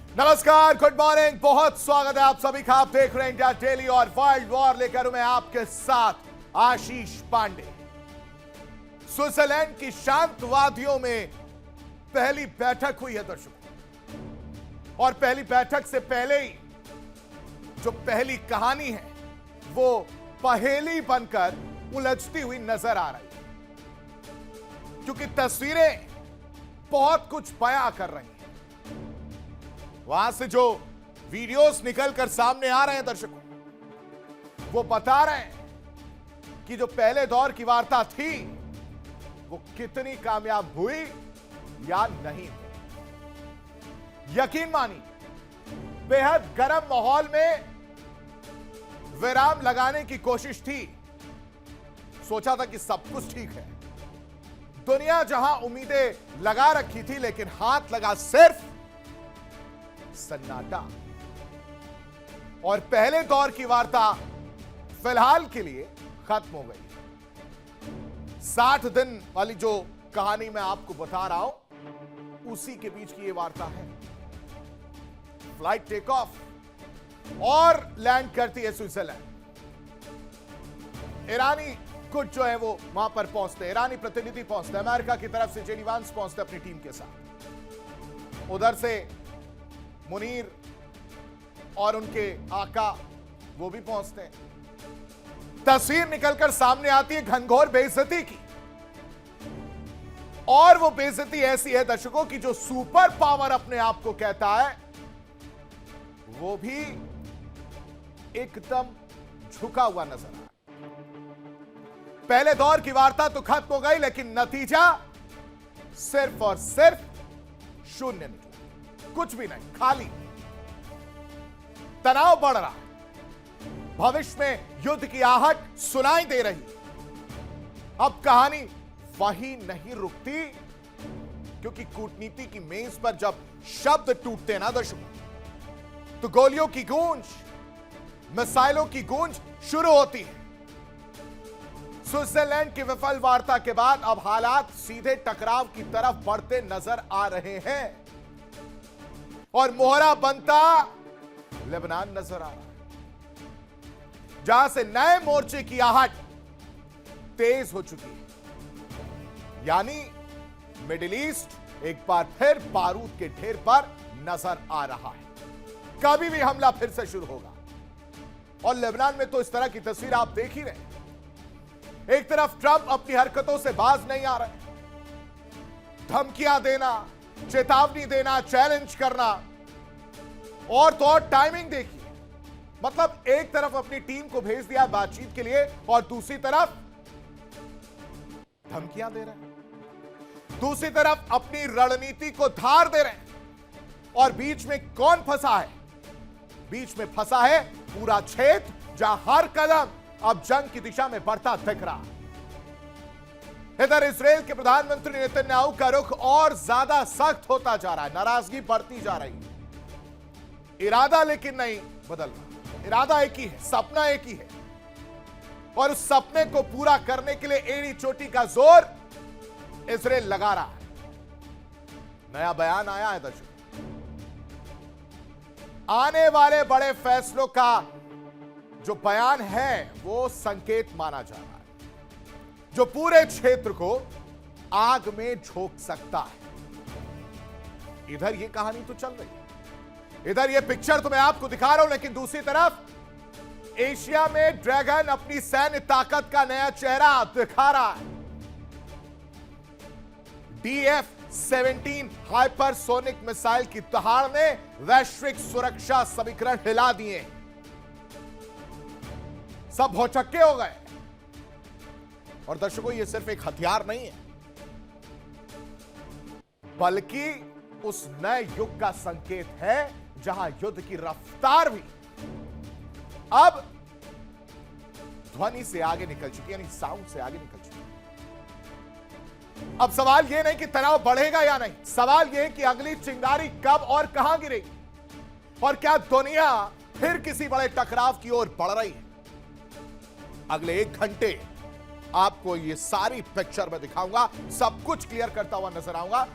नमस्कार, good morning, बहुत स्वागत है आप सभी का। आप देख रहे हैं इंडिया डेली और वर्ल्ड वॉर लेकर हूं मैं आपके साथ आशीष पांडे। स्विट्जरलैंड की शांत वादियों में पहली बैठक हुई है दर्शकों, और पहली बैठक से पहले ही जो पहली कहानी है वो पहेली बनकर उलझती हुई नजर आ रही है, क्योंकि तस्वीरें बहुत कुछ बयां कर रही हैं। वहां से जो वीडियोस निकलकर सामने आ रहे हैं दर्शकों, वो बता रहे हैं कि जो पहले दौर की वार्ता थी वो कितनी कामयाब हुई या नहीं हुई। यकीन मानिए, बेहद गर्म माहौल में विराम लगाने की कोशिश थी। सोचा था कि सब कुछ ठीक है, दुनिया जहां उम्मीदें लगा रखी थी, लेकिन हाथ लगा सिर्फ सन्नाटा। और पहले दौर की वार्ता फिलहाल के लिए खत्म हो गई। 60 दिन वाली जो कहानी मैं आपको बता रहा हूं, उसी के बीच की यह वार्ता है। फ्लाइट टेक ऑफ और लैंड करती है स्विट्जरलैंड। ईरानी कुछ जो है वो वहां पर पहुंचते हैं, ईरानी प्रतिनिधि पहुंचते हैं, अमेरिका की तरफ से जेडी वांस पहुंचते अपनी टीम के साथ। उधर से मुनीर और उनके आका वो भी पहुंचते हैं। तस्वीर निकलकर सामने आती है घनघोर बेइज्जती की, और वो बेइज्जती ऐसी है दर्शकों की जो सुपर पावर अपने आप को कहता है वो भी एकदम झुका हुआ नजर आ रहा है। पहले दौर की वार्ता तो खत्म हो गई, लेकिन नतीजा सिर्फ और सिर्फ शून्य निकला। कुछ भी नहीं, खाली। तनाव बढ़ रहा, भविष्य में युद्ध की आहट सुनाई दे रही। अब कहानी वही नहीं रुकती, क्योंकि कूटनीति की मेज पर जब शब्द टूटते ना दर्शकों, तो गोलियों की गूंज, मिसाइलों की गूंज शुरू होती है। स्विट्जरलैंड की विफल वार्ता के बाद अब हालात सीधे टकराव की तरफ बढ़ते नजर आ रहे हैं, और मोहरा बनता लेबनान नजर आ रहा है, जहां से नए मोर्चे की आहट तेज हो चुकी है। यानी मिडिल ईस्ट एक बार फिर बारूद के ढेर पर नजर आ रहा है। कभी भी हमला फिर से शुरू होगा, और लेबनान में तो इस तरह की तस्वीर आप देख ही रहे। एक तरफ ट्रंप अपनी हरकतों से बाज नहीं आ रहे, धमकियां देना, चेतावनी देना, चैलेंज करना, और तो और टाइमिंग देखिए। मतलब एक तरफ अपनी टीम को भेज दिया बातचीत के लिए, और दूसरी तरफ धमकियां दे रहे हैं, दूसरी तरफ अपनी रणनीति को धार दे रहे हैं। और बीच में कौन फंसा है? बीच में फंसा है पूरा क्षेत्र, जहां हर कदम अब जंग की दिशा में बढ़ता दिख रहा है। इधर इजराइल के प्रधानमंत्री नेतन्याहू का रुख और ज्यादा सख्त होता जा रहा है, नाराजगी बढ़ती जा रही है। इरादा लेकिन नहीं बदल रहा। इरादा एक ही है, सपना एक ही है, और उस सपने को पूरा करने के लिए एड़ी चोटी का जोर इजराइल लगा रहा है। नया बयान आया है दर्शकों, आने वाले बड़े फैसलों का जो बयान है वो संकेत माना जा रहा है, जो पूरे क्षेत्र को आग में झोंक सकता है। इधर ये कहानी तो चल रही है, इधर ये पिक्चर तो मैं आपको दिखा रहा हूं, लेकिन दूसरी तरफ एशिया में ड्रैगन अपनी सैन्य ताकत का नया चेहरा दिखा रहा है। DF-17 हाइपरसोनिक मिसाइल की दहाड़ ने वैश्विक सुरक्षा समीकरण हिला दिए, सब भौचक्के हो गए। और दर्शकों, यह सिर्फ एक हथियार नहीं है, बल्कि उस नए युग का संकेत है, जहां युद्ध की रफ्तार भी अब ध्वनि से आगे निकल चुकी है, यानी साउंड से आगे निकल चुकी है। अब सवाल यह नहीं कि तनाव बढ़ेगा या नहीं, सवाल यह है कि अगली चिंगारी कब और कहां गिरेगी, और क्या दुनिया फिर किसी बड़े टकराव की ओर बढ़ रही है। अगले 1 घंटे आपको ये सारी पिक्चर में दिखाऊंगा, सब कुछ क्लियर करता हुआ नजर आऊंगा।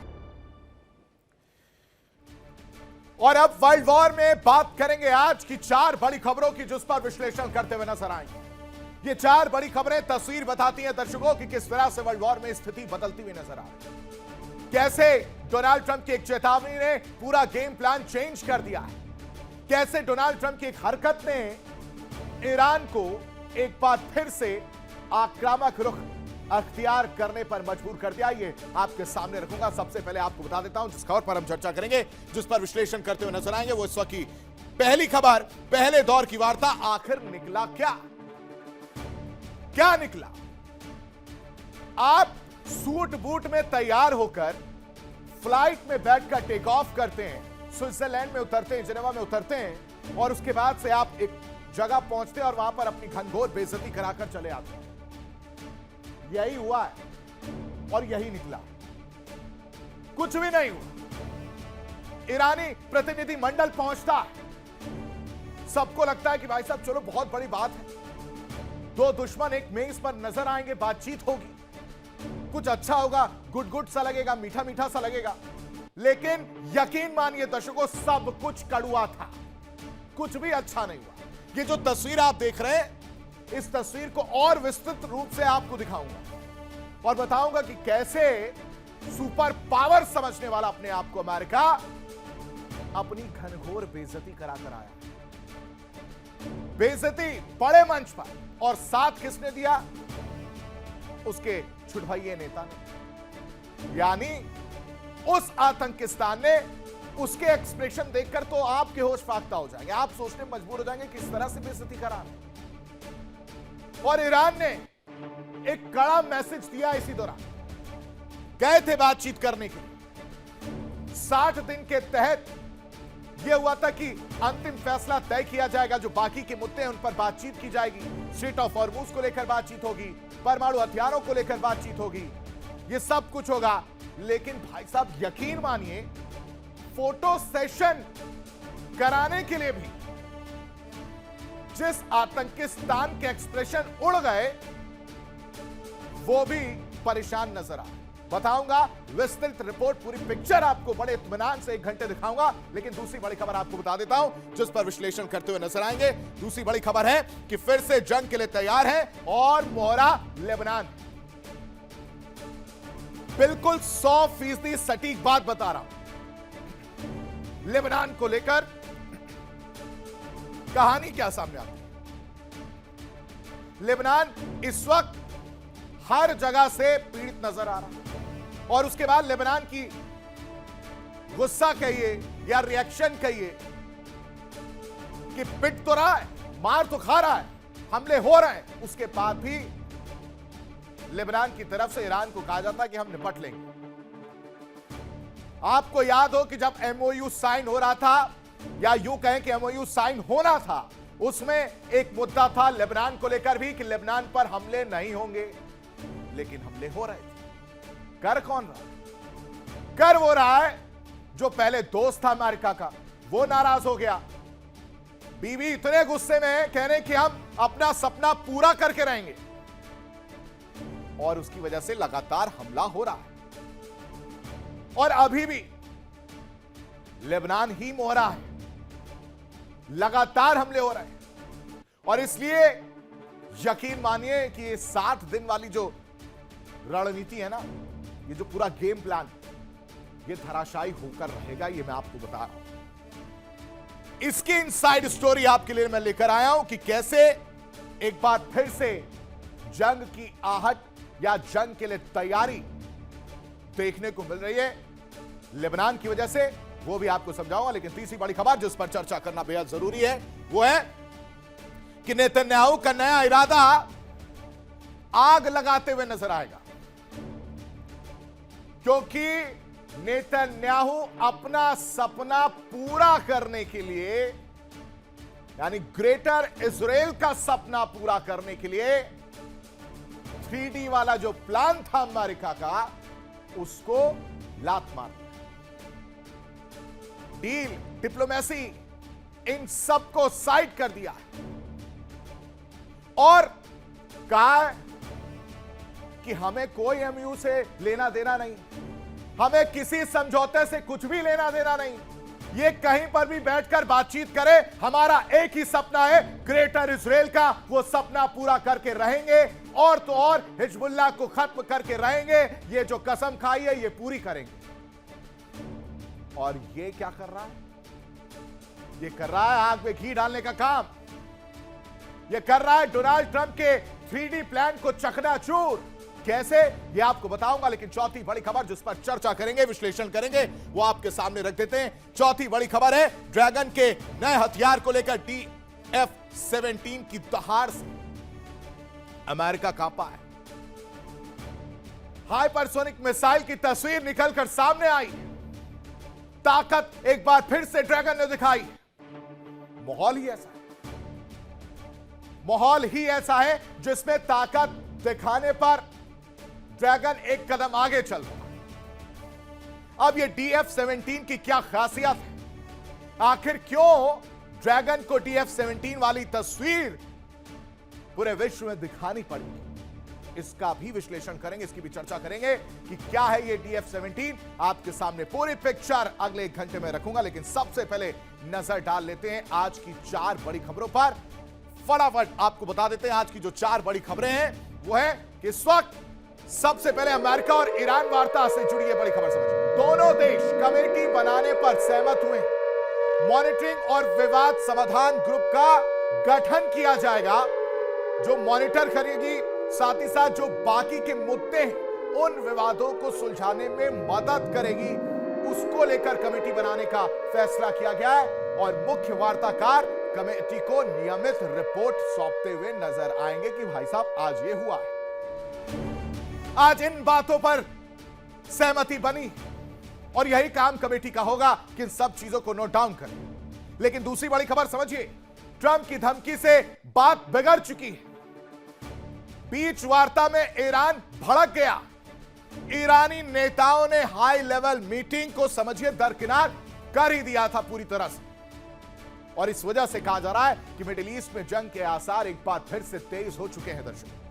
और अब वर्ल्ड वॉर में बात करेंगे आज की 4 बड़ी खबरों की, जिस पर विश्लेषण करते हुए नजर आएंगे। ये 4 बड़ी खबरें तस्वीर बताती हैं दर्शकों की किस तरह से वर्ल्ड वॉर में स्थिति बदलती हुई नजर आ रही है, कैसे डोनाल्ड ट्रंप की एक चेतावनी ने पूरा गेम प्लान चेंज कर दिया है, कैसे डोनाल्ड ट्रंप की एक हरकत ने ईरान को एक बार फिर से आक्रामक रुख अख्तियार करने पर मजबूर कर दिया। ये आपके सामने रखूंगा। सबसे पहले आपको बता देता हूं जिस खबर पर हम चर्चा करेंगे, जिस पर विश्लेषण करते हुए नजर आएंगे, वो इस वक्त की पहली खबर, पहले दौर की वार्ता। आखिर निकला क्या निकला? आप सूट बूट में तैयार होकर फ्लाइट में बैठकर टेक ऑफ करते हैं, स्विट्जरलैंड में उतरते हैं, जिनेवा में उतरते हैं, और उसके बाद से आप एक जगह पहुंचते हैं और वहां पर अपनी घनघोर बेइज्जती कराकर चले आते हैं। यही हुआ है और यही निकला, कुछ भी नहीं हुआ। ईरानी प्रतिनिधि मंडल पहुंचता है, सबको लगता है कि भाई साहब चलो बहुत बड़ी बात है, 2 दुश्मन एक मेज पर नजर आएंगे, बातचीत होगी, कुछ अच्छा होगा, गुड गुड सा लगेगा, मीठा मीठा सा लगेगा। लेकिन यकीन मानिए दर्शकों, सब कुछ कड़वा था, कुछ भी अच्छा नहीं हुआ। ये जो तस्वीर आप देख रहे हैं, इस तस्वीर को और विस्तृत रूप से आपको दिखाऊंगा और बताऊंगा कि कैसे सुपर पावर समझने वाला अपने आप को अमेरिका अपनी घनघोर बेइज्जती कराकर आया। बेइज्जती बड़े मंच पर, और साथ किसने दिया? उसके छुटभइये नेता ने, यानी उस आतंकिस्तान ने। उसके एक्सप्रेशन देखकर तो आपके होश फाख्ता हो जाएंगे, आप सोचने में मजबूर हो जाएंगे किस तरह से बेइज्जती करा रहे। और ईरान ने एक कड़ा मैसेज दिया इसी दौरान, गए थे बातचीत करने के लिए। 60 दिन के तहत यह हुआ था कि अंतिम फैसला तय किया जाएगा, जो बाकी के मुद्दे हैं उन पर बातचीत की जाएगी, स्ट्रेट ऑफ हॉर्मुज को लेकर बातचीत होगी, परमाणु हथियारों को लेकर बातचीत होगी, यह सब कुछ होगा। लेकिन भाई साहब यकीन मानिए, फोटो सेशन कराने के लिए भी जिस आतंकिस्तान के एक्सप्रेशन उड़ गए, वो भी परेशान नजर आ। बताऊंगा विस्तृत रिपोर्ट, पूरी पिक्चर आपको बड़े इत्मीनान से 1 घंटे दिखाऊंगा। लेकिन दूसरी बड़ी खबर आपको बता देता हूं, जिस पर विश्लेषण करते हुए नजर आएंगे। दूसरी बड़ी खबर है कि फिर से जंग के लिए तैयार है और मोहरा लेबनान। बिल्कुल 100% सटीक बात बता रहा हूं। लेबनान को लेकर कहानी क्या सामने आती है? लेबनान इस वक्त हर जगह से पीड़ित नजर आ रहा है, और उसके बाद लेबनान की गुस्सा कहिए या रिएक्शन कहिए कि पिट तो रहा है, मार तो खा रहा है, हमले हो रहे हैं, उसके बाद भी लेबनान की तरफ से ईरान को कहा जाता है कि हम निपट लेंगे। आपको याद हो कि जब एमओयू साइन हो रहा था, या यूं कहें कि एमओयू साइन होना था, उसमें एक मुद्दा था लेबनान को लेकर भी कि लेबनान पर हमले नहीं होंगे, लेकिन हमले हो रहे थे। कर कौन रहा? कर वो रहा है जो पहले दोस्त था अमेरिका का, वो नाराज हो गया। बीवी इतने गुस्से में है, कह रहे कि हम अपना सपना पूरा करके रहेंगे, और उसकी वजह से लगातार हमला हो रहा है। और अभी भी लेबनान ही मोहरा है, लगातार हमले हो रहे हैं, और इसलिए यकीन मानिए कि ये 60 दिन वाली जो रणनीति है ना, ये जो पूरा गेम प्लान, ये धराशायी होकर रहेगा, ये मैं आपको बता रहा हूं। इसकी इनसाइड स्टोरी आपके लिए मैं लेकर आया हूं कि कैसे एक बार फिर से जंग की आहट या जंग के लिए तैयारी देखने को मिल रही है लेबनान की वजह से, वो भी आपको समझाऊंगा। लेकिन तीसरी बड़ी खबर जिस पर चर्चा करना बेहद जरूरी है, वो है कि नेतन्याहू का नया इरादा आग लगाते हुए नजर आएगा, क्योंकि नेतन्याहू अपना सपना पूरा करने के लिए, यानी ग्रेटर इजराइल का सपना पूरा करने के लिए 3D वाला जो प्लान था अमेरिका का, उसको लात मार दिया। डील, डिप्लोमेसी, इन सबको साइड कर दिया है और कहा कि हमें कोई एमयू से लेना देना नहीं, हमें किसी समझौते से कुछ भी लेना देना नहीं, ये कहीं पर भी बैठकर बातचीत करे, हमारा एक ही सपना है ग्रेटर इजराइल का, वो सपना पूरा करके रहेंगे और तो और हिजबुल्लाह को खत्म करके रहेंगे। ये जो कसम खाई है ये पूरी करेंगे। और ये क्या कर रहा है? ये कर रहा है आग में घी डालने का काम। ये कर रहा है डोनाल्ड ट्रंप के 3D प्लान को चकनाचूर। कैसे, ये आपको बताऊंगा, लेकिन चौथी बड़ी खबर जिस पर चर्चा करेंगे, विश्लेषण करेंगे, वो आपके सामने रख देते हैं। चौथी बड़ी खबर है ड्रैगन के नए हथियार को लेकर DF-17 की दहाड़ से अमेरिका कांपा है। हाइपरसोनिक मिसाइल की तस्वीर निकलकर सामने आई। ताकत एक बार फिर से ड्रैगन ने दिखाई। माहौल ही ऐसा है, माहौल ही ऐसा है जिसमें ताकत दिखाने पर ड्रैगन एक कदम आगे चल रहा। अब ये DF-17 की क्या खासियत है, आखिर क्यों ड्रैगन को DF-17 वाली तस्वीर पूरे विश्व में दिखानी पड़ी, इसका भी विश्लेषण करेंगे, इसकी भी चर्चा करेंगे कि क्या है ये DF-17। आपके सामने पूरी पिक्चर अगले 1 घंटे में रखूंगा, लेकिन सबसे पहले नजर डाल लेते हैं आज की 4 बड़ी खबरों पर। फटाफट आपको बता देते हैं आज की जो 4 बड़ी खबरें हैं वो है कि इस वक्त सबसे पहले अमेरिका और ईरान वार्ता से जुड़ी है बड़ी खबर समझिए। दोनों देश कमेटी बनाने पर सहमत हुए। मॉनिटरिंग और विवाद समाधान ग्रुप का गठन किया जाएगा जो मॉनिटर करेगी, साथ ही साथ जो बाकी के मुद्दे हैं उन विवादों को सुलझाने में मदद करेगी, उसको लेकर कमेटी बनाने का फैसला किया गया है। और मुख्य वार्ताकार कमेटी को नियमित रिपोर्ट सौंपते हुए नजर आएंगे कि भाई साहब आज ये हुआ है, आज इन बातों पर सहमति बनी, और यही काम कमेटी का होगा कि इन सब चीजों को नोट डाउन करें। लेकिन दूसरी बड़ी खबर समझिए, ट्रंप की धमकी से बात बिगड़ चुकी है। बीच वार्ता में ईरान भड़क गया। ईरानी नेताओं ने हाई लेवल मीटिंग को समझिए दरकिनार कर ही दिया था पूरी तरह से, और इस वजह से कहा जा रहा है कि मिडिल ईस्ट में जंग के आसार एक बार फिर से तेज हो चुके हैं दर्शकों।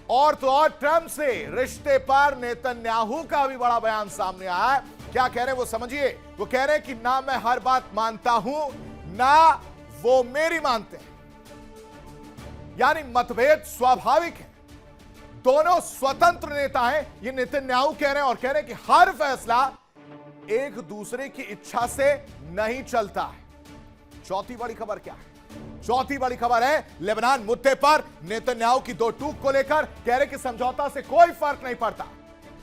और तो और ट्रंप से रिश्ते पर नेतन्याहू का भी बड़ा बयान सामने आया है। क्या कह रहे हैं वो समझिए। वो कह रहे हैं कि ना मैं हर बात मानता हूं ना वो मेरी मानते हैं, यानी मतभेद स्वाभाविक है, दोनों स्वतंत्र नेता हैं, ये नेतन्याहू कह रहे हैं। और कह रहे हैं कि हर फैसला एक दूसरे की इच्छा से नहीं चलता है। चौथी बड़ी खबर क्या है? चौथी बड़ी खबर है लेबनान मुद्दे पर नेतन्याहू की 2 टूक को लेकर कह रहे कि समझौता से कोई फर्क नहीं पड़ता,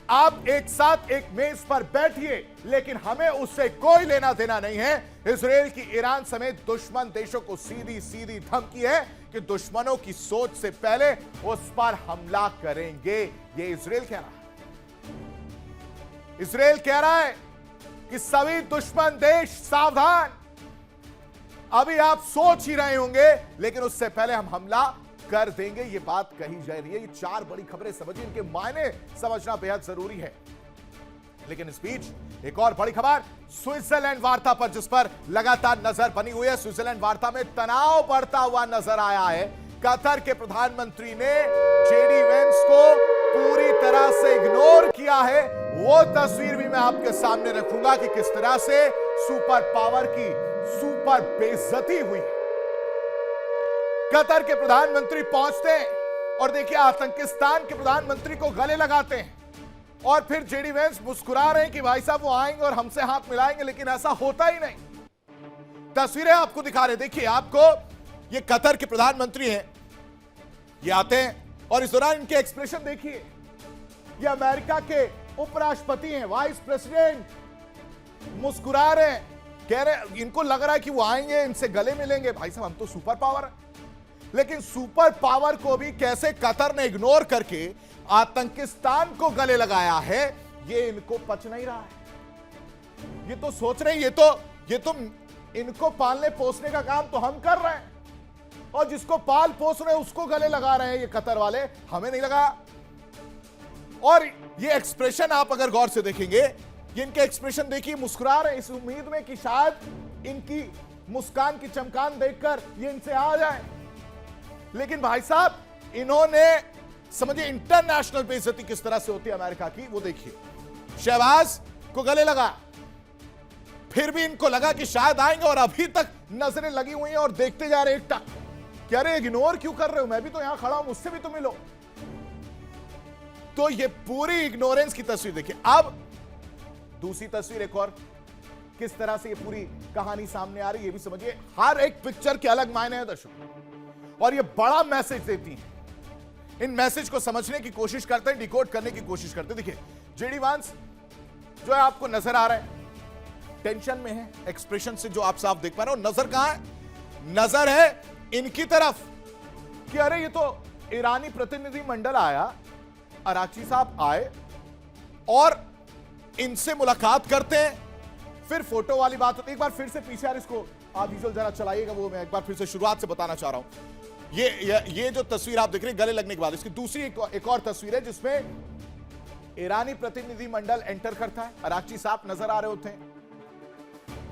आप एक साथ एक मेज पर बैठिए, लेकिन हमें उससे कोई लेना देना नहीं है। इजराइल की ईरान समेत दुश्मन देशों को सीधी सीधी धमकी है कि दुश्मनों की सोच से पहले उस पर हमला करेंगे। ये इजराइल कह रहा है। इजराइल कह रहा है कि सभी दुश्मन देश सावधान, अभी आप सोच ही रहे होंगे, लेकिन उससे पहले हम हमला कर देंगे। ये बात कही जा रही है। ये 4 बड़ी खबरें समझिए, इनके मायने समझना बेहद जरूरी है। लेकिन इस बीच एक और बड़ी खबर स्विट्जरलैंड वार्ता पर, जिस पर लगातार नजर बनी हुई है। स्विट्जरलैंड वार्ता में तनाव बढ़ता हुआ नजर आया है। कतर के प्रधानमंत्री ने जेडी वेंस को पूरी तरह से इग्नोर किया है। वो तस्वीर भी मैं आपके सामने रखूंगा कि किस तरह से सुपर पावर की सुपर बेइज्जती हुई। कतर के प्रधानमंत्री पहुंचते हैं और देखिए आतंकिस्तान के प्रधानमंत्री को गले लगाते हैं, और फिर जेडी वेंस मुस्कुरा रहे हैं कि भाई साहब वो आएंगे और हमसे हाथ मिलाएंगे, लेकिन ऐसा होता ही नहीं। तस्वीरें आपको दिखा रहे, देखिए आपको, ये कतर के प्रधानमंत्री हैं, ये आते हैं और इस दौरान इनके एक्सप्रेशन देखिए। ये अमेरिका के उपराष्ट्रपति हैं, वाइस प्रेसिडेंट, मुस्कुरा रहे हैं, कह रहे, इनको लग रहा है कि वो आएंगे, इनसे गले मिलेंगे। भाई साहब हम तो सुपर पावर है, लेकिन सुपर पावर को भी कैसे कतर ने इग्नोर करके आतंकिस्तान को गले लगाया है, ये इनको पच नहीं रहा है। ये तो सोच रहे हैं ये तो इनको पालने पोसने का काम तो हम कर रहे हैं, और जिसको पाल पोस रहे हैं उसको गले लगा रहे हैं ये कतर वाले, हमें नहीं लगा। और ये एक्सप्रेशन आप अगर गौर से देखेंगे, ये इनके एक्सप्रेशन देखिए, मुस्कुरा रहे हैं इस उम्मीद में कि शायद इनकी मुस्कान की चमकान देखकर ये इनसे आ जाए। लेकिन भाई साहब इन्होंने समझिए इंटरनेशनल बेइज्जती किस तरह से होती है अमेरिका की, वो देखिए। शहबाज को गले लगा, फिर भी इनको लगा कि शायद आएंगे और अभी तक नजरें लगी हुई हैं और देखते जा रहे हैं एकटक। क्या रे इग्नोर क्यों कर रहे हो, मैं भी तो यहां खड़ा हूं, मुझसे भी तो मिलो। तो ये पूरी इग्नोरेंस की तस्वीर देखिए। अब दूसरी तस्वीर एक और, किस तरह से ये पूरी कहानी सामने आ रही है ये भी समझिए। हर एक पिक्चर के अलग मायने हैं दर्शकों, और ये बड़ा मैसेज देती है। इन मैसेज को समझने की कोशिश करते हैं, डिकोड करने की कोशिश करते हैं। देखिए जेडी वांस जो है आपको नजर आ रहा है, टेंशन में है, एक्सप्रेशन से जो आप साफ देख पा रहे हो। नजर कहां है? नजर है इनकी तरफ कि अरे ये तो ईरानी प्रतिनिधि मंडल आया, अराक्ची साहब आए और इनसे मुलाकात करते हैं। फिर फोटो वाली बात होती है। एक बार फिर से पीछे यार इसको आप विजुअल जरा चलाइएगा, वो मैं एक बार फिर से शुरुआत से बताना चाह रहा हूं। ये जो तस्वीर आप देख रहे हैं गले लगने के बाद, इसकी दूसरी एक और तस्वीर है जिसमें ईरानी प्रतिनिधि मंडल एंटर करता है। अराक्ची साहब नजर आ रहे होते हैं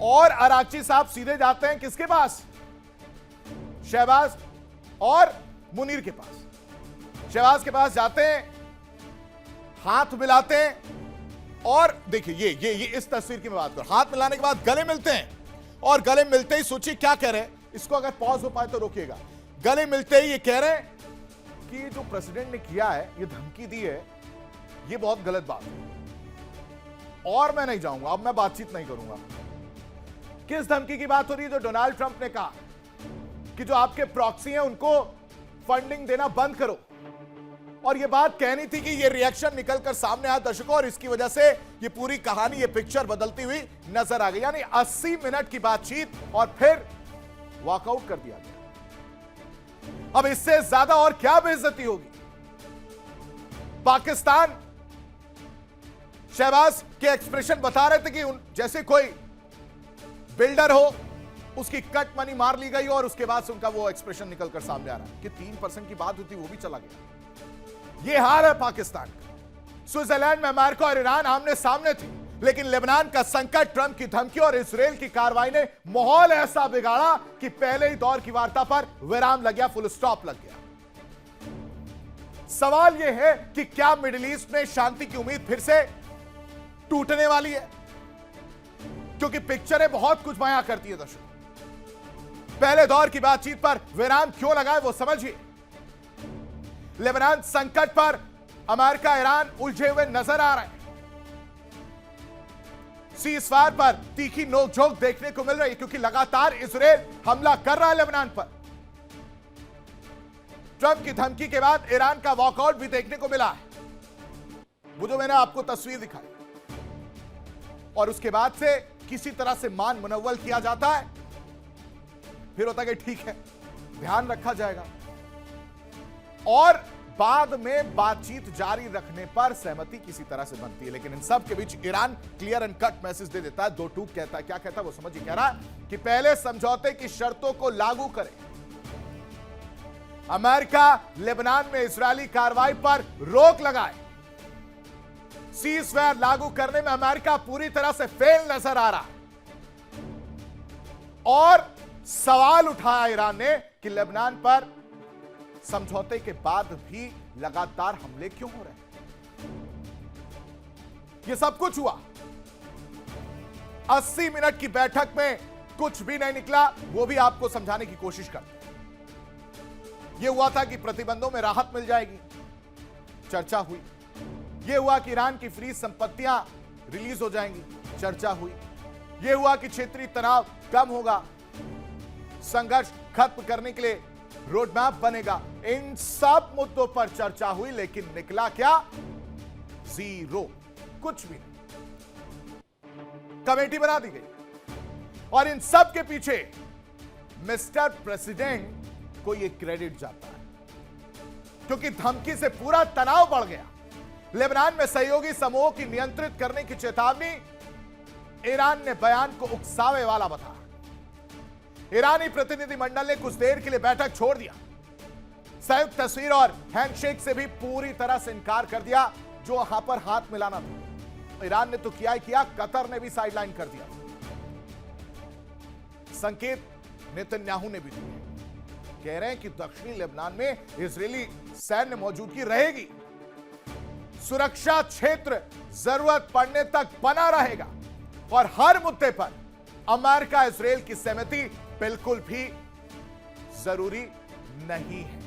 और अराक्ची साहब सीधे जाते हैं किसके पास? शहबाज और मुनीर के पास। शहबाज के पास जाते हैं, हाथ मिलाते हैं और देखिए ये इस तस्वीर की मैं बात कर, हाथ मिलाने के बाद गले मिलते हैं और गले मिलते ही सोचिए क्या कह रहे हैं। इसको अगर पॉज हो पाए तो रोकिएगा। गले मिलते ही ये कह रहे हैं कि जो प्रेसिडेंट ने किया है, ये धमकी दी है, ये बहुत गलत बात है और मैं नहीं जाऊंगा, अब मैं बातचीत नहीं करूंगा। किस धमकी की बात हो रही है? जो डोनाल्ड ट्रंप ने कहा कि जो आपके प्रॉक्सी हैं उनको फंडिंग देना बंद करो, और ये बात कहनी थी कि ये रिएक्शन निकलकर सामने आया दर्शकों, और इसकी वजह से ये पूरी कहानी, ये पिक्चर बदलती हुई नजर आ गई। यानी 80 मिनट की बातचीत और फिर वॉकआउट कर दिया गया। अब इससे ज्यादा और क्या बेइज्जती होगी? पाकिस्तान शहबाज के एक्सप्रेशन बता रहे थे कि जैसे कोई बिल्डर हो, उसकी कट मनी मार ली गई और उसके बाद से उनका वो एक्सप्रेशन निकलकर सामने आ रहा है कि 3% की बात होती वो भी चला गया। ये हाल है पाकिस्तान का। स्विट्जरलैंड में अमेरिका और ईरान आमने सामने थे, लेकिन लेबनान का संकट, ट्रंप की धमकी और इजराइल की कार्रवाई ने माहौल ऐसा बिगाड़ा कि पहले ही दौर की वार्ता पर विराम लग गया, फुल स्टॉप लग गया। सवाल यह है कि क्या मिडिल ईस्ट में शांति की उम्मीद फिर से टूटने वाली है? क्योंकि पिक्चरें बहुत कुछ बयां करती है दर्शकों। पहले दौर की बातचीत पर विराम क्यों लगाए वो समझिए। लेबनान संकट पर अमेरिका ईरान उलझे हुए नजर आ रहे हैं। सीज़फायर पर तीखी नोकझोंक देखने को मिल रही है क्योंकि लगातार इजराइल हमला कर रहा है लेबनान पर। ट्रंप की धमकी के बाद ईरान का वॉकआउट भी देखने को मिला है, वो जो मैंने आपको तस्वीर दिखाई, और उसके बाद से किसी तरह से मान मुनव्वल किया जाता है, फिर होता है कि ठीक है ध्यान रखा जाएगा, और बाद में बातचीत जारी रखने पर सहमति किसी तरह से बनती है। लेकिन इन सब के बीच Iran clear and cut message दे देता है, दो टूक कहता है। क्या कहता है वो समझिए। कह रहा है कि पहले समझौते की शर्तों को लागू करें। अमेरिका लेबनान में इजरायली कार्रवाई पर रोक लगाए। सीज़फायर लागू करने में अमेरिका पूरी तरह से फेल नजर आ रहा, और सवाल उठाया ईरान ने कि लेबनान पर समझौते के बाद भी लगातार हमले क्यों हो रहे हैं? यह सब कुछ हुआ 80 मिनट की बैठक में, कुछ भी नहीं निकला, वो भी आपको समझाने की कोशिश करते हैं। यह हुआ था कि प्रतिबंधों में राहत मिल जाएगी, चर्चा हुई। यह हुआ कि ईरान की फ्रीज संपत्तियां रिलीज हो जाएंगी, चर्चा हुई। यह हुआ कि क्षेत्रीय तनाव कम होगा, संघर्ष खत्म करने के लिए रोडमैप बनेगा। इन सब मुद्दों पर चर्चा हुई, लेकिन निकला क्या? जीरो, कुछ भी नहीं। कमेटी बना दी गई और इन सब के पीछे मिस्टर प्रेसिडेंट को यह क्रेडिट जाता है, क्योंकि धमकी से पूरा तनाव बढ़ गया। लेबनान में सहयोगी समूहों की नियंत्रित करने की चेतावनी ईरान ने बयान को उकसावे वाला बताया। ईरानी प्रतिनिधिमंडल ने कुछ देर के लिए बैठक छोड़ दिया, संयुक्त तस्वीर और हैंडशेक से भी पूरी तरह से इनकार कर दिया जो वहां पर हाथ मिलाना था। ईरान ने तो किया ही किया, कतर ने भी साइडलाइन कर दिया। संकेत नेतन्याहू ने भी दिए, कह रहे हैं कि दक्षिणी लेबनान में इजरायली सैन्य मौजूदगी रहेगी, सुरक्षा क्षेत्र जरूरत पड़ने तक बना रहेगा और हर मुद्दे पर अमेरिका इजराइल की सहमति बिल्कुल भी जरूरी नहीं है।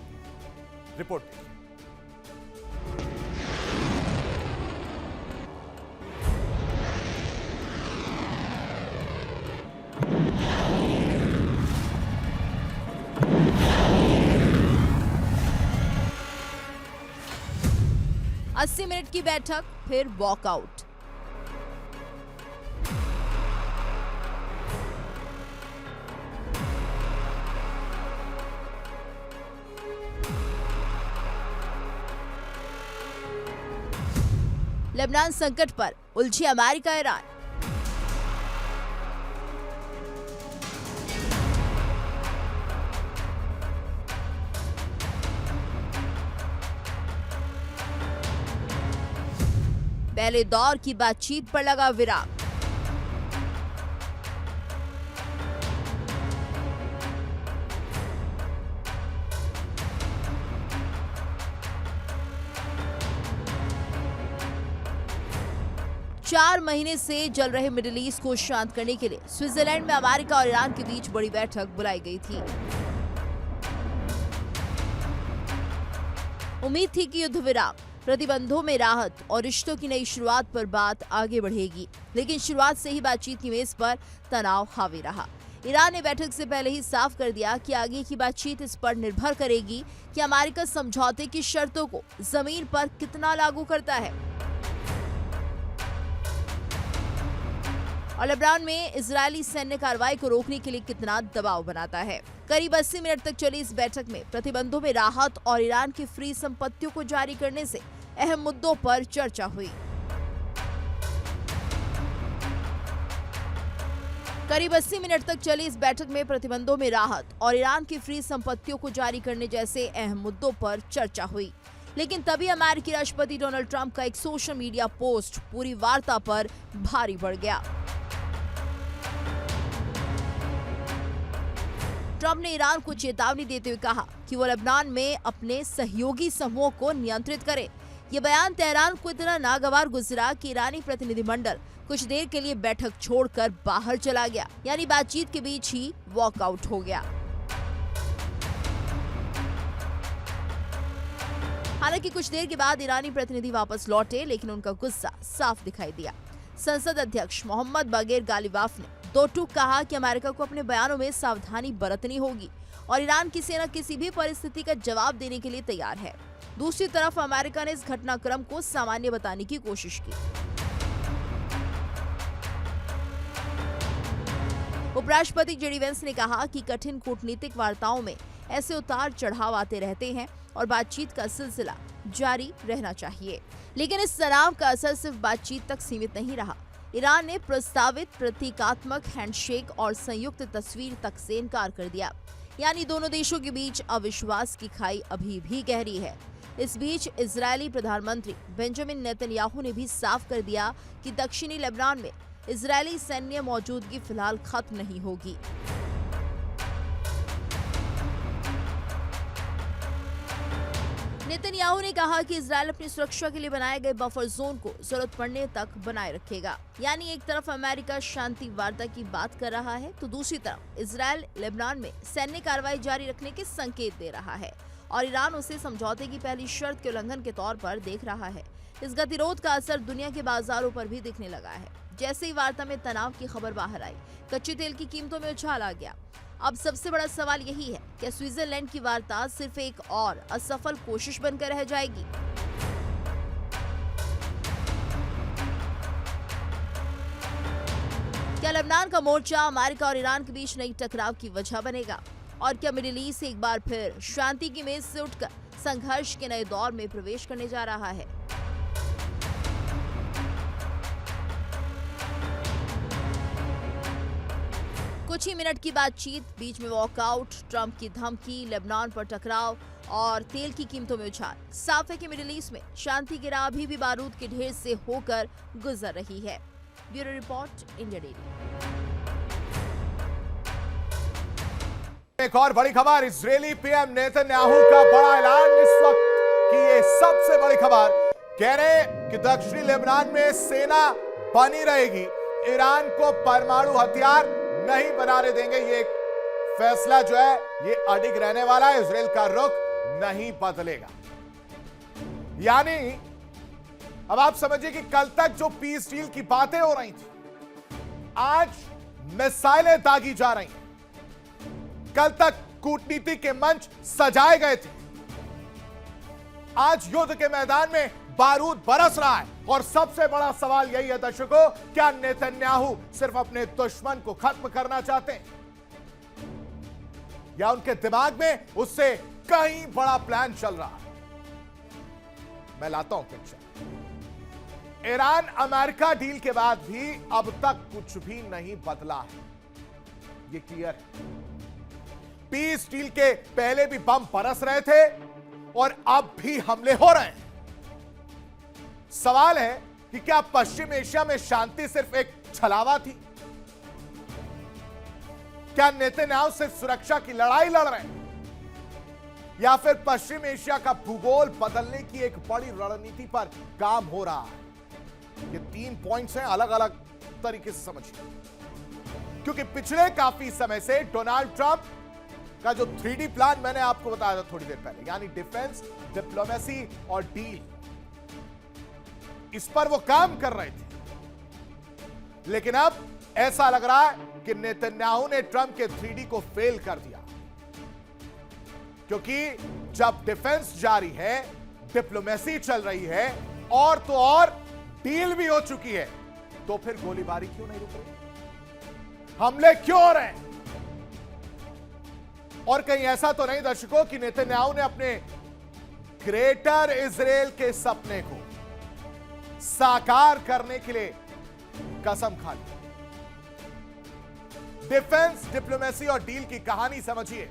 रिपोर्ट देखिए। अस्सी मिनट की बैठक, फिर वॉकआउट। लेबनान संकट पर उलझी अमेरिका ईरान। पहले दौर की बातचीत पर लगा विराम। चार महीने से जल रहे मिडिल ईस्ट को शांत करने के लिए स्विट्जरलैंड में अमेरिका और ईरान के बीच बड़ी बैठक बुलाई गई थी। उम्मीद थी कि युद्ध विराम, प्रतिबंधों में राहत और रिश्तों की नई शुरुआत पर बात आगे बढ़ेगी, लेकिन शुरुआत से ही बातचीत की मेज पर तनाव हावी रहा। ईरान ने बैठक से पहले ही साफ कर दिया कि आगे की बातचीत इस पर निर्भर करेगी कि अमेरिका समझौते की शर्तों को जमीन पर कितना लागू करता है और लेबनान में इजरायली सैन्य कार्रवाई को रोकने के लिए कितना दबाव बनाता है। करीब 80 मिनट तक चली इस बैठक में प्रतिबंधों में राहत और ईरान की फ्री संपत्तियों को जारी करने से अहम मुद्दों पर चर्चा हुई। करीब 80 मिनट तक चली इस बैठक में प्रतिबंधों में राहत और ईरान की फ्री संपत्तियों को जारी करने जैसे अहम मुद्दों पर चर्चा हुई। लेकिन तभी अमेरिकी राष्ट्रपति डोनाल्ड ट्रंप का एक सोशल मीडिया पोस्ट पूरी वार्ता पर भारी पड़ गया। ट्रंप ने ईरान को चेतावनी देते हुए कहा कि वो लेबनान में अपने सहयोगी समूहों को नियंत्रित करे। ये बयान तेहरान को इतना नागवार गुजरा कि ईरानी प्रतिनिधिमंडल कुछ देर के लिए बैठक छोड़कर बाहर चला गया, यानी बातचीत के बीच ही वॉकआउट हो गया। हालांकि कुछ देर के बाद ईरानी प्रतिनिधि वापस लौटे, लेकिन उनका गुस्सा साफ दिखाई दिया। संसद अध्यक्ष मोहम्मद बागेर गालिबाफ ने दो टूक कहा कि अमेरिका को अपने बयानों में सावधानी बरतनी होगी और ईरान की सेना किसी भी परिस्थिति का जवाब देने के लिए तैयार है। दूसरी तरफ अमेरिका ने इस घटनाक्रम को सामान्य बताने की कोशिश की। उपराष्ट्रपति जेडी वेंस ने कहा कि कठिन कूटनीतिक वार्ताओं में ऐसे उतार चढ़ाव आते रहते हैं और बातचीत का सिलसिला जारी रहना चाहिए। लेकिन इस तनाव का असर सिर्फ बातचीत तक सीमित नहीं रहा। ईरान ने प्रस्तावित प्रतीकात्मक हैंडशेक और संयुक्त तस्वीर तक से इनकार कर दिया, यानी दोनों देशों के बीच अविश्वास की खाई अभी भी गहरी है। इस बीच इजरायली प्रधानमंत्री बेंजामिन नेतन्याहू ने भी साफ कर दिया कि दक्षिणी लेबनान में इजरायली सैन्य मौजूदगी फिलहाल खत्म नहीं होगी। नेतन्याहू ने कहा कि इजरायल अपनी सुरक्षा के लिए बनाए गए बफर जोन को जरूरत पड़ने तक बनाए रखेगा। यानी एक तरफ अमेरिका शांति वार्ता की बात कर रहा है, तो दूसरी तरफ इजरायल लेबनान में सैन्य कार्रवाई जारी रखने के संकेत दे रहा है और ईरान उसे समझौते की पहली शर्त के उल्लंघन के तौर पर देख रहा है। इस गतिरोध का असर दुनिया के बाजारों पर भी दिखने लगा है। जैसे ही वार्ता में तनाव की खबर बाहर आई, कच्चे तेल की कीमतों में उछाल आ गया। अब सबसे बड़ा सवाल यही है कि स्विट्जरलैंड की वार्ता सिर्फ एक और असफल कोशिश बनकर रह जाएगी। क्या लेबनान का मोर्चा अमेरिका और ईरान के बीच नई टकराव की वजह बनेगा? और क्या मिडिल ईस्ट एक बार फिर शांति की मेज से उठकर संघर्ष के नए दौर में प्रवेश करने जा रहा है? कुछ ही मिनट की बातचीत, बीच में वॉकआउट, ट्रंप की धमकी, लेबनान पर टकराव और तेल की कीमतों में उछाल। साफ है कि मिडिल ईस्ट में शांति की राह अभी भी बारूद के ढेर से होकर गुजर रही है। Bureau report, India daily. एक और बड़ी खबर, इजरायली पीएम नेतन्याहू का बड़ा ऐलान इस वक्त की ये सबसे बड़ी खबर। कह रहे कि दक्षिणी लेबनान में सेना बनी रहेगी, ईरान को परमाणु हथियार नहीं बनाने देंगे। ये फैसला जो है ये अडिग रहने वाला है, इजराइल का रुख नहीं बदलेगा। यानी अब आप समझिए कि कल तक जो पीस डील की बातें हो रही थी, आज मिसाइलें दागी जा रही हैं। कल तक कूटनीति के मंच सजाए गए थे, आज युद्ध के मैदान में बारूद बरस रहा है। और सबसे बड़ा सवाल यही है दर्शकों, क्या नेतन्याहू सिर्फ अपने दुश्मन को खत्म करना चाहते हैं या उनके दिमाग में उससे कहीं बड़ा प्लान चल रहा है? मैं लाता हूं पिक्चर। ईरान अमेरिका डील के बाद भी अब तक कुछ भी नहीं बदला है, यह क्लियर है। पीस डील के पहले भी बम बरस रहे थे और अब भी हमले हो रहे हैं। सवाल है कि क्या पश्चिम एशिया में शांति सिर्फ एक छलावा थी? क्या नेतन्याहू सिर्फ सुरक्षा की लड़ाई लड़ रहे हैं या फिर पश्चिम एशिया का भूगोल बदलने की एक बड़ी रणनीति पर काम हो रहा है? ये 3 पॉइंट्स हैं, अलग अलग तरीके से समझिए। क्योंकि पिछले काफी समय से डोनाल्ड ट्रंप का जो 3D प्लान मैंने आपको बताया था थोड़ी देर पहले, यानी डिफेंस, डिप्लोमेसी और डील, इस पर वो काम कर रहे थे। लेकिन अब ऐसा लग रहा है कि नेतन्याहू ने ट्रंप के 3D को फेल कर दिया। क्योंकि जब डिफेंस जारी है, डिप्लोमेसी चल रही है और तो और डील भी हो चुकी है, तो फिर गोलीबारी क्यों नहीं रुक रही? हमले क्यों हो रहे हैं? और कहीं ऐसा तो नहीं दर्शकों कि नेतन्याहू ने अपने ग्रेटर इजराइल के सपने को साकार करने के लिए कसम खा ली? डिफेंस, डिप्लोमेसी और डील की कहानी समझिए।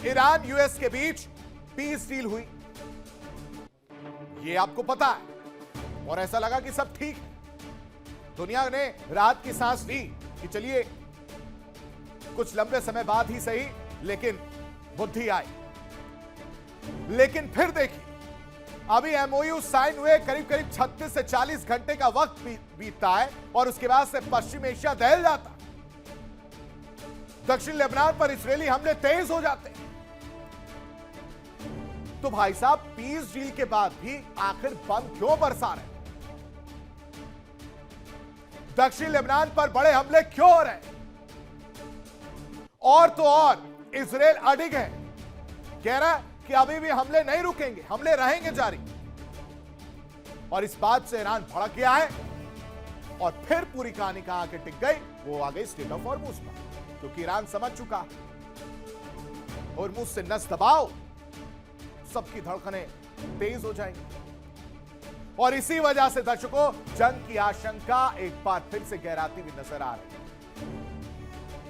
ईरान यूएस के बीच पीस डील हुई, यह आपको पता है, और ऐसा लगा कि सब ठीक है। दुनिया ने राहत की सांस ली कि चलिए कुछ लंबे समय बाद ही सही, लेकिन बुद्धि आई। लेकिन फिर देखिए, अभी एमओयू साइन हुए करीब करीब 36 से 40 घंटे का वक्त बीतता है और उसके बाद से पश्चिम एशिया दहल जाता। दक्षिण लेबनान पर इजरायली हमले तेज हो जाते हैं। तो भाई साहब, पीस डील के बाद भी आखिर बम क्यों बरसा रहे? दक्षिण लेबनान पर बड़े हमले क्यों हो रहे? और तो और इजराइल अडिग है, कह रहा है कि अभी भी हमले नहीं रुकेंगे, हमले रहेंगे जारी। और इस बात से ईरान भड़क गया है और फिर पूरी कहानी कहां आके टिक गई, वो आ गई स्टेट ऑफ हॉर्मुज पर। क्योंकि ईरान समझ चुका हॉर्मुज से नस दबाओ, सबकी धड़कनें तेज हो जाएंगी। और इसी वजह से दर्शकों, जंग की आशंका एक बार फिर से गहराती हुई नजर आ रही है।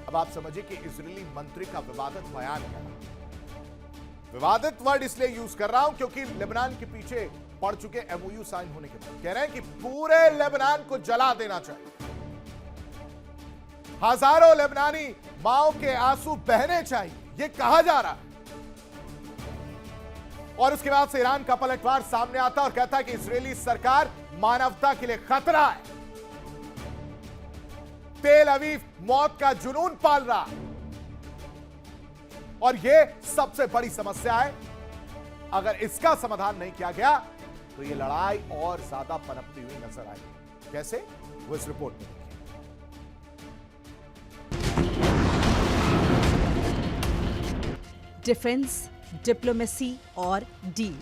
अब आप समझिए कि इजरायली मंत्री का विवादित बयान क्या है। विवादित वर्ड इसलिए यूज कर रहा हूं क्योंकि लेबनान के पीछे पड़ चुके एमओयू साइन होने के बाद कह रहे हैं कि पूरे लेबनान को जला देना चाहिए। हजारों लेबनानी माओ के आंसू बहने चाहिए, यह कहा जा रहा है। और उसके बाद से ईरान का पलटवार सामने आता और कहता है कि इजरायली सरकार मानवता के लिए खतरा है। तेल अवीव मौत का जुनून पाल रहा है और यह सबसे बड़ी समस्या है। अगर इसका समाधान नहीं किया गया तो यह लड़ाई और ज्यादा पनपती हुई नजर आएगी। कैसे, वो इस रिपोर्ट में देखिए। डिफेंस, डिप्लोमेसी और डील।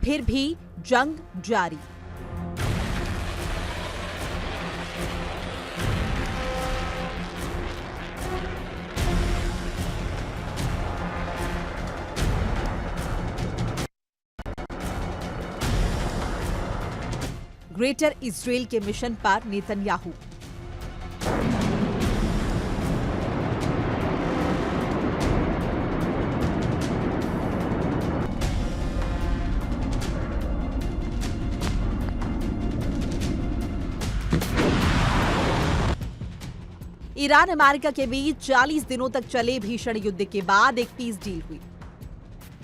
फिर भी जंग जारी। ग्रेटर इजराइल के मिशन पर नेतन्याहू। ईरान अमेरिका के बीच 40 दिनों तक चले भीषण युद्ध के बाद एक पीस डील हुई,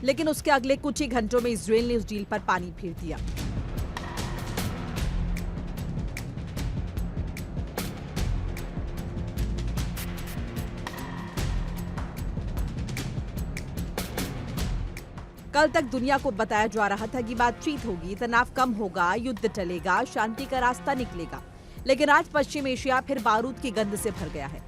लेकिन उसके अगले कुछ ही घंटों में इजरायल ने उस डील पर पानी फेर दिया। कल तक दुनिया को बताया जा रहा था कि बातचीत होगी, तनाव कम होगा, युद्ध टलेगा, शांति का रास्ता निकलेगा, लेकिन आज पश्चिम एशिया फिर बारूद की गंध से भर गया है।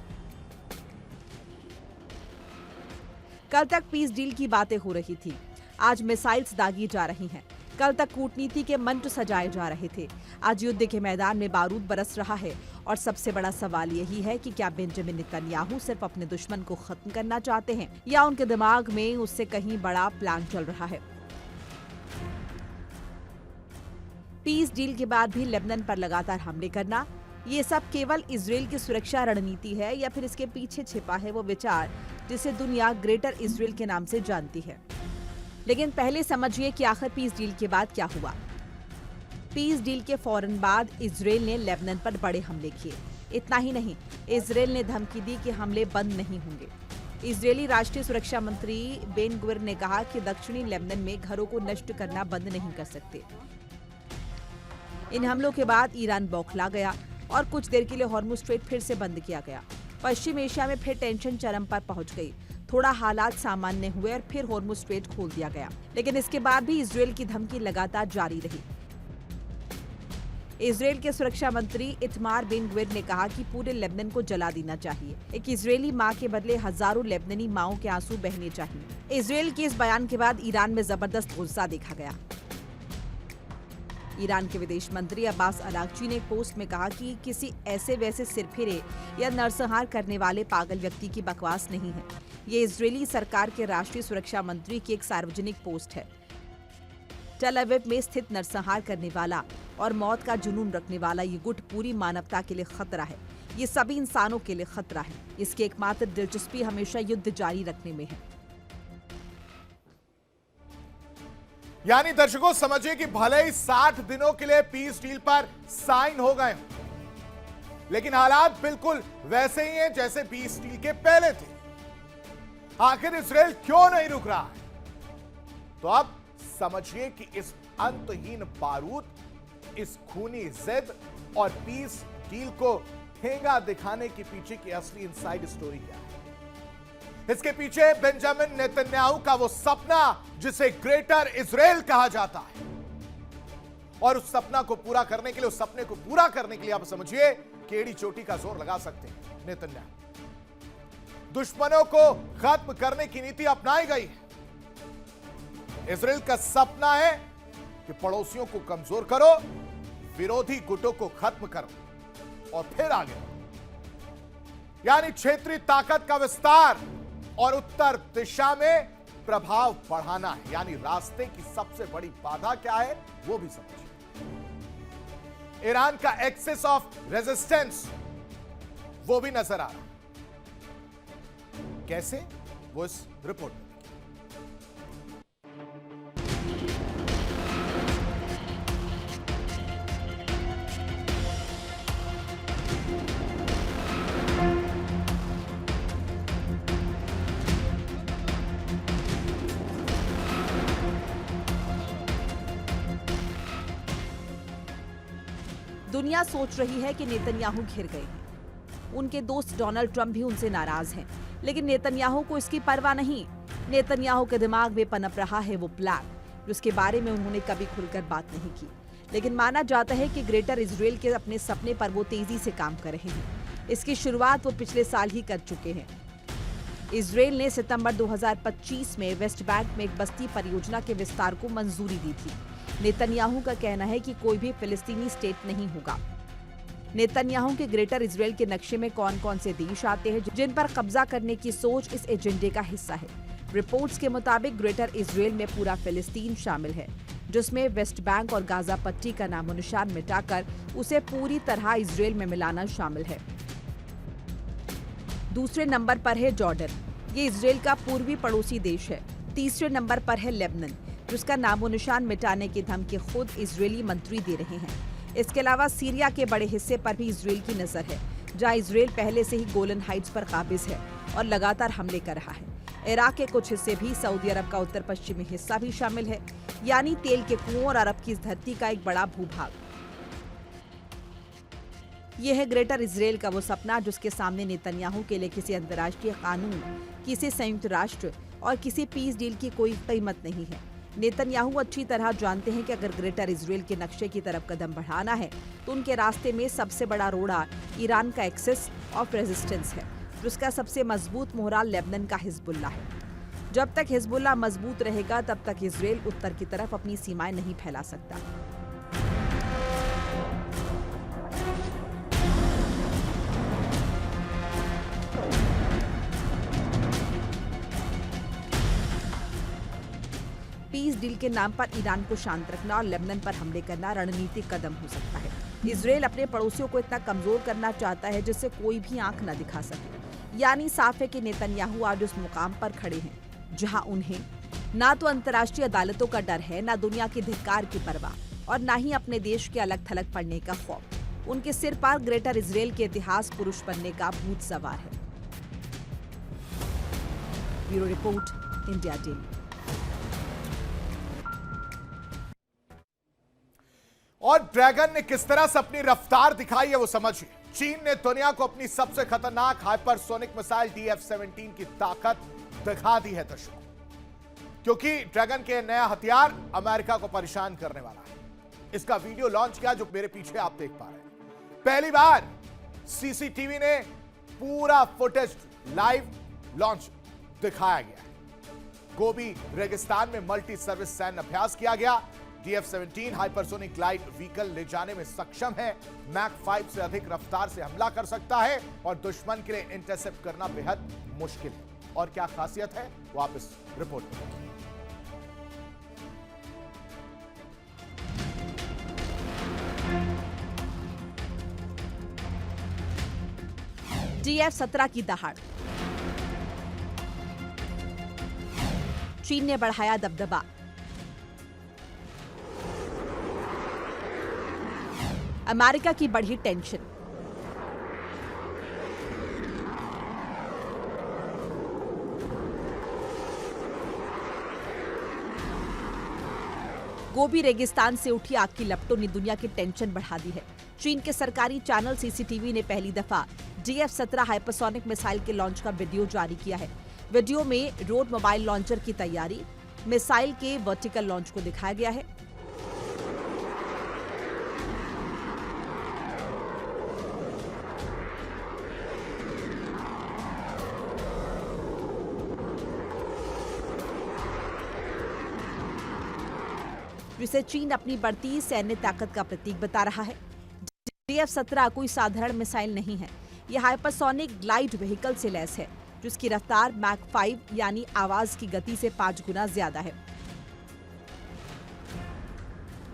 कल तक पीस डील की बातें हो रही थी, आज मिसाइल्स दागी जा रही हैं। कल तक कूटनीति के मंत्र सजाए जा रहे थे, आज युद्ध के मैदान में बारूद बरस रहा है। और सबसे बड़ा सवाल यही है कि क्या बेंजामिन नेतन्याहू सिर्फ अपने दुश्मन को खत्म करना चाहते हैं या उनके दिमाग में उससे कहीं बड़ा प्लान चल रहा है। पीस डील के बाद भी लेबनान पर लगातार हमले करना, ये सब केवल इजरायल की सुरक्षा रणनीति है या फिर इसके पीछे छिपा है वो विचार जिसे दुनिया ग्रेटर इजरायल के नाम से जानती है। लेकिन पहले समझिए कि आखिर पीस डील के बाद क्या हुआ। पीस डील के फौरन बाद इजरायल ने लेबनान पर बड़े हमले किए। इतना ही नहीं, इजरायल ने धमकी दी कि हमले बंद नहीं होंगे। इजरायली राष्ट्रीय सुरक्षा मंत्री बेन गुविर ने कहा कि दक्षिणी लेबनान में घरों को नष्ट करना बंद नहीं कर सकते। इन हमलों के बाद ईरान बौखला गया और कुछ देर के लिए हॉर्मुज स्ट्रेट फिर से बंद किया गया। पश्चिम एशिया में फिर टेंशन चरम पर पहुंच गई। थोड़ा हालात सामान्य हुए और फिर हॉर्मुज स्ट्रेट खोल दिया गया, लेकिन इसके बाद भी इजरायल की धमकी लगातार जारी रही। इजरायल के सुरक्षा मंत्री इतमार बेन ग्विर ने कहा कि पूरे लेबनान को जला देना चाहिए। एक इजरायली मां के बदले हजारों लेबनानी माओं के आंसू बहने चाहिए। इजरायल के इस बयान के बाद ईरान में जबरदस्त गुस्सा देखा गया। ईरान के विदेश मंत्री अब्बास अरागची ने एक पोस्ट में कहा कि किसी ऐसे वैसे सिरफिरे या नरसंहार करने वाले पागल व्यक्ति की बकवास नहीं है। ये इजरायली सरकार के राष्ट्रीय सुरक्षा मंत्री की एक सार्वजनिक पोस्ट है। टेल अवीव में स्थित नरसंहार करने वाला और मौत का जुनून रखने वाला ये गुट पूरी मानवता के लिए खतरा है। ये सभी इंसानों के लिए खतरा है। इसकी एकमात्र दिलचस्पी हमेशा युद्ध जारी रखने में है। यानी दर्शकों समझिए कि भले ही 60 दिनों के लिए पीस डील पर साइन हो गए, लेकिन हालात बिल्कुल वैसे ही हैं जैसे पीस डील के पहले थे। आखिर इजरायल क्यों नहीं रुक रहा है? तो अब समझिए कि इस अंतहीन बारूद, इस खूनी जिद और पीस डील को ठेंगा दिखाने के पीछे की असली इनसाइड स्टोरी क्या है। इसके पीछे बेंजामिन नेतन्याहू का वो सपना जिसे ग्रेटर इजरायल कहा जाता है, और उस सपना को पूरा करने के लिए, उस सपने को पूरा करने के लिए आप समझिए केड़ी चोटी का जोर लगा सकते हैं नेतन्याहू। दुश्मनों को खत्म करने की नीति अपनाई गई है। इजरायल का सपना है कि पड़ोसियों को कमजोर करो, विरोधी गुटों को खत्म करो और फिर आगे बढ़ो। यानी क्षेत्रीय ताकत का विस्तार और उत्तर दिशा में प्रभाव बढ़ाना है। यानी रास्ते की सबसे बड़ी बाधा क्या है वो भी समझिए। ईरान का एक्सेस ऑफ रेजिस्टेंस वो भी नजर आ रहा है। कैसे, वो इस रिपोर्ट में। दुनिया सोच रही है कि नेतन्याहू घिर गए हैं। उनके दोस्त डोनाल्ड ट्रंप भी उनसे नाराज हैं, लेकिन नेतन्याहू को इसकी परवाह नहीं। नेतन्याहू के दिमाग में पनप रहा है वो प्लान जिसके बारे में उन्होंने कभी खुलकर बात नहीं की, लेकिन माना जाता है कि ग्रेटर इजरायल के अपने सपने पर वो तेजी से काम कर रहे हैं। इसकी शुरुआत वो पिछले साल ही कर चुके हैं। इजरायल ने सितंबर 2025 में वेस्ट बैंक में एक बस्ती परियोजना के विस्तार को मंजूरी दी थी। नेतन्याहू का कहना है कि कोई भी फिलिस्तीनी स्टेट नहीं होगा। नेतन्याहू के ग्रेटर इजरायल के नक्शे में कौन कौन से देश आते हैं जिन पर कब्जा करने की सोच इस एजेंडे का हिस्सा है। रिपोर्ट्स के मुताबिक ग्रेटर इजरायल में पूरा फिलिस्तीन शामिल है, जिसमें वेस्ट बैंक और गाजा पट्टी का नामो निशान मिटाकर उसे पूरी तरह इजरायल में मिलाना शामिल है। दूसरे नंबर पर है जॉर्डन, ये इजरायल का पूर्वी पड़ोसी देश है। तीसरे नंबर पर है लेबनान, जिसका नामो निशान मिटाने की धमकी खुद इजरायली मंत्री दे रहे हैं। इसके अलावा सीरिया के बड़े हिस्से पर भी इजरायल की नजर है। जहां इजराइल पहले से ही गोलन हाइट्स पर काबिज है और लगातार हमले कर रहा है। इराक के कुछ हिस्से भी, सऊदी अरब का उत्तर पश्चिमी हिस्सा भी शामिल है, यानी तेल के कुओं और अरब की इस धरती का एक बड़ा भूभाग। यह है ग्रेटर इजराइल का वो सपना जिसके सामने नेतन्याहू के लिए किसी अंतर्राष्ट्रीय कानून, किसी संयुक्त राष्ट्र और किसी पीस डील की कोई कीमत नहीं है। नेतन्याहू अच्छी तरह जानते हैं कि अगर ग्रेटर इजराइल के नक्शे की तरफ कदम बढ़ाना है तो उनके रास्ते में सबसे बड़ा रोड़ा ईरान का एक्सेस ऑफ रेजिस्टेंस है, जिसका सबसे मजबूत मोहरा लेबनान का हिजबुल्लाह है। जब तक हिजबुल्लाह मजबूत रहेगा तब तक इजराइल उत्तर की तरफ अपनी सीमाएं नहीं फैला सकता। पीस डील के नाम पर ईरान को शांत रखना और लेबनान पर हमले करना रणनीतिक कदम हो सकता है। इजराइल अपने पड़ोसियों को इतना कमजोर करना चाहता है जिससे कोई भी आंख न दिखा सके। यानी साफ है कि नेतन्याहू आज उस मुकाम पर खड़े हैं जहां उन्हें ना तो अंतर्राष्ट्रीय अदालतों का डर है, ना दुनिया की धिक्कार की परवाह और ना ही अपने देश के अलग थलग पड़ने का खौफ। उनके सिर पर ग्रेटर इजराइल के इतिहास पुरुष बनने का भूत सवार है। Bureau report, India daily. और ड्रैगन ने किस तरह से अपनी रफ्तार दिखाई है वो समझिए। चीन ने दुनिया को अपनी सबसे खतरनाक हाइपरसोनिक मिसाइल DF-17 की ताकत दिखा दी है दर्शकों, क्योंकि ड्रैगन के नया हथियार अमेरिका को परेशान करने वाला है। इसका वीडियो लॉन्च किया जो मेरे पीछे आप देख पा रहे हैं। पहली बार सीसीटीवी ने पूरा फुटेज लाइव लॉन्च दिखाया गया है। गोबी रेगिस्तान में मल्टी सर्विस सैन्य अभ्यास किया गया। DF-17 हाइपरसोनिक ग्लाइड व्हीकल ले जाने में सक्षम है, मैक 5 से अधिक रफ्तार से हमला कर सकता है और दुश्मन के लिए इंटरसेप्ट करना बेहद मुश्किल है। और क्या खासियत है वो आप इस रिपोर्ट में देखिए। DF-17 की दहाड़, चीन ने बढ़ाया दबदबा। अमेरिका की बढ़ी टेंशन। गोबी रेगिस्तान से उठी आग की लपटों ने दुनिया की टेंशन बढ़ा दी है। चीन के सरकारी चैनल सीसीटीवी ने पहली दफा DF-17 हाइपरसोनिक मिसाइल के लॉन्च का वीडियो जारी किया है। वीडियो में रोड मोबाइल लॉन्चर की तैयारी, मिसाइल के वर्टिकल लॉन्च को दिखाया गया है। जिसे चीन अपनी बढ़ती सैन्य ताकत का प्रतीक बता रहा है। DF-17 कोई साधारण मिसाइल नहीं है, यह हाइपरसोनिक ग्लाइड व्हीकल से लैस है, जिसकी रफ्तार मैक 5 यानी आवाज की गति से 5 गुना ज्यादा है।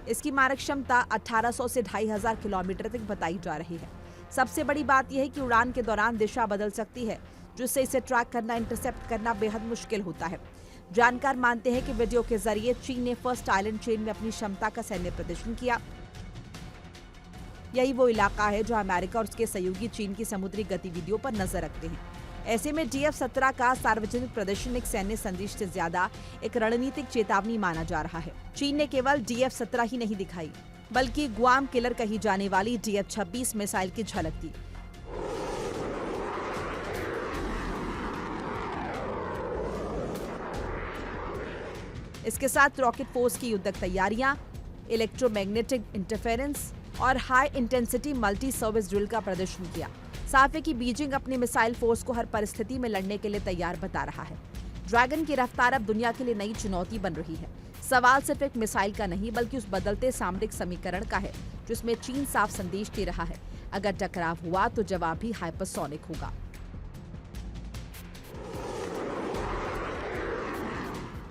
इसकी मारक क्षमता 1800 से 2500 किलोमीटर तक बताई जा रही है। सबसे बड़ी बात यह है कि उड़ान के दौरान दिशा बदल सकती है, जिससे इसे ट्रैक करना, इंटरसेप्ट करना बेहद मुश्किल होता है। जानकार मानते हैं कि वीडियो के जरिए चीन ने फर्स्ट आइलैंड चेन में अपनी क्षमता का सैन्य प्रदर्शन किया। यही वो इलाका है जहां अमेरिका और उसके सहयोगी चीन की समुद्री गतिविधियों पर नजर रखते हैं। ऐसे में DF-17 का सार्वजनिक प्रदर्शन एक सैन्य संदेश से ज्यादा एक रणनीतिक चेतावनी माना जा रहा है। चीन ने केवल DF-17 ही नहीं दिखाई, बल्कि गुआम किलर कही जाने वाली DF-26 मिसाइल की झलक दी। इसके साथ रॉकेट फोर्स की युद्धक तैयारियां, इलेक्ट्रोमैग्नेटिक इंटरफेरेंस और high intensity multi service drill का प्रदर्शन किया। साफ है कि बीजिंग अपनी मिसाइल फोर्स को हर परिस्थिति में लड़ने के लिए तैयार बता रहा है। ड्रैगन की रफ्तार अब दुनिया के लिए नई चुनौती बन रही है। सवाल सिर्फ एक मिसाइल का नहीं, बल्कि उस बदलते सामरिक समीकरण का है जिसमें चीन साफ संदेश दे रहा है, अगर टकराव हुआ तो जवाब भी हाइपरसोनिक होगा।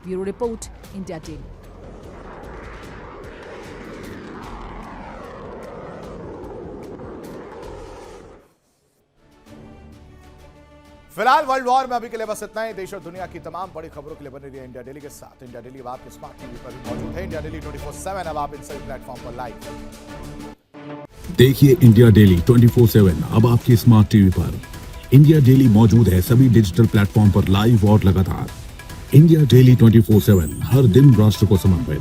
Bureau report, India daily. फिलहाल वर्ल्ड वॉर में अभी के लिए बस इतना ही। देश और दुनिया की तमाम बड़ी खबरों के लिए बने रहिए इंडिया डेली के साथ। इंडिया डेली अब आपके स्मार्ट टीवी पर भी मौजूद है। इंडिया डेली 24/7 अब आप इन सभी प्लेटफॉर्म पर लाइव देखिए इंडिया डेली 24/7 अब आपके स्मार्ट टीवी पर। इंडिया डेली मौजूद है सभी डिजिटल प्लेटफॉर्म पर लाइव और लगातार। इंडिया डेली 24/7 हर दिन राष्ट्र को समर्पित।